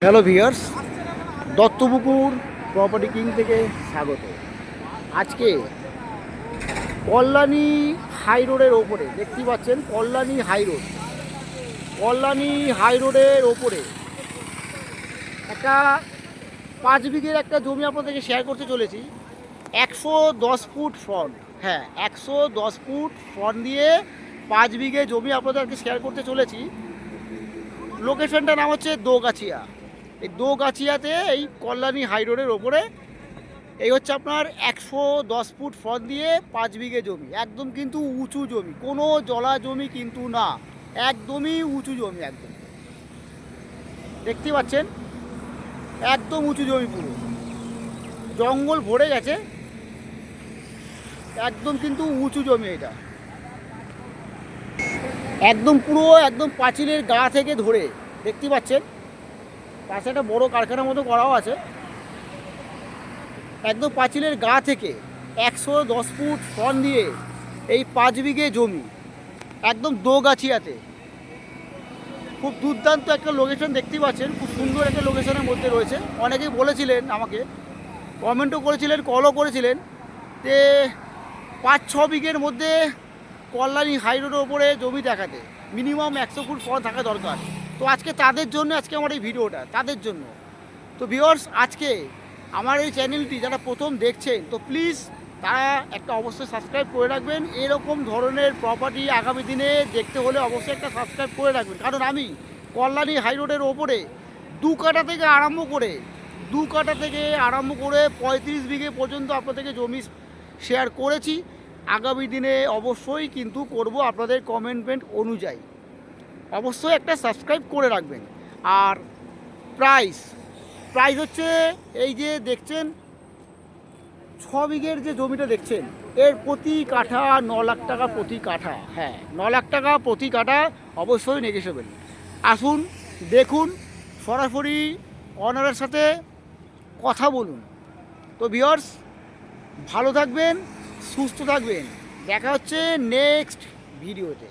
Hello viewers, Duttapukur property king থেকে স্বাগত। আজকে কল্যাণী হাই রোডের ওপরে দেখতে পাচ্ছেন, কল্যাণী হাই রোডের ওপরে একটা 5 বিঘের একটা জমি আপনাদেরকে শেয়ার করতে চলেছি। 110 ফুট ফ্রন্ট, হ্যাঁ 110 ফুট ফ্রন্ট দিয়ে 5 বিঘে জমি আপনাদেরকে শেয়ার করতে চলেছি। লোকেশনটার নাম হচ্ছে দোগাছিয়া। এই দোগাছিয়াতে এই কল্যাণী হাই রোডের ওপরে এই হচ্ছে আপনার 110 ফুট ফ্রন্ট দিয়ে 5 বিঘে জমি। একদম কিন্তু উঁচু জমি, কোনো জলা জমি কিন্তু না, একদমই উঁচু জমি। একদম দেখতে পাচ্ছেন, একদম উঁচু জমি, পুরো জঙ্গল ভরে গেছে, একদম কিন্তু উঁচু জমি এটা। একদম পুরো একদম পাঁচিলের গা থেকে ধরে দেখতে পাচ্ছেন, পাশে একটা বড় কারখানার মতো করাও আছে। একদম পাঁচিলের গা থেকে 110 ফুট ফ্রন্ট দিয়ে এই 5 বিঘে জমি, একদম দোগাছিয়াতে। খুব দুর্দান্ত একটা লোকেশন দেখতে পাচ্ছেন, খুব সুন্দর একটা লোকেশনের মধ্যে রয়েছে। অনেকেই বলেছিলেন আমাকে, কমেন্টও করেছিলেন, কলও করেছিলেন যে 5-6 বিঘের মধ্যে কল্যাণী হাই রোডের ওপরে জমি দেখাতে মিনিমাম 100 ফুট ফ্রন্ট থাকা দরকার। তো আজকে তাদের জন্য আজকে আমার এই ভিডিওটা, তাদের জন্য। তো ভিউয়ার্স, আজকে আমার এই চ্যানেলটি যারা প্রথম দেখছেন, তো প্লিজ তারা একটা অবশ্যই সাবস্ক্রাইব করে রাখবেন। এরকম ধরনের প্রপার্টি আগামী দিনে দেখতে হলে অবশ্যই একটা সাবস্ক্রাইব করে রাখবেন। কারণ আমি কল্যাণী হাই রোডের ওপরে 2 কাঠা থেকে আরম্ভ করে 35 বিঘে পর্যন্ত আপনাদেরকে জমি শেয়ার করেছি। আগামী দিনে অবশ্যই কিন্তু করব আপনাদের কমেন্টমেন্ট অনুযায়ী। অবশ্যই একটা সাবস্ক্রাইব করে রাখবেন। আর প্রাইস হচ্ছে এই যে দেখছেন 6 বিঘের যে জমিটা দেখছেন, এর প্রতি কাঠা 9 লাখ টাকা প্রতি কাঠা। হ্যাঁ, 9 লাখ টাকা প্রতি কাঠা, অবশ্যই নেগোশিয়েবল। আসুন, দেখুন, সরাসরি অনারের সাথে কথা বলুন। তো ভিউয়ার্স, ভালো থাকবেন, সুস্থ থাকবেন, দেখা হচ্ছে নেক্সট ভিডিওতে।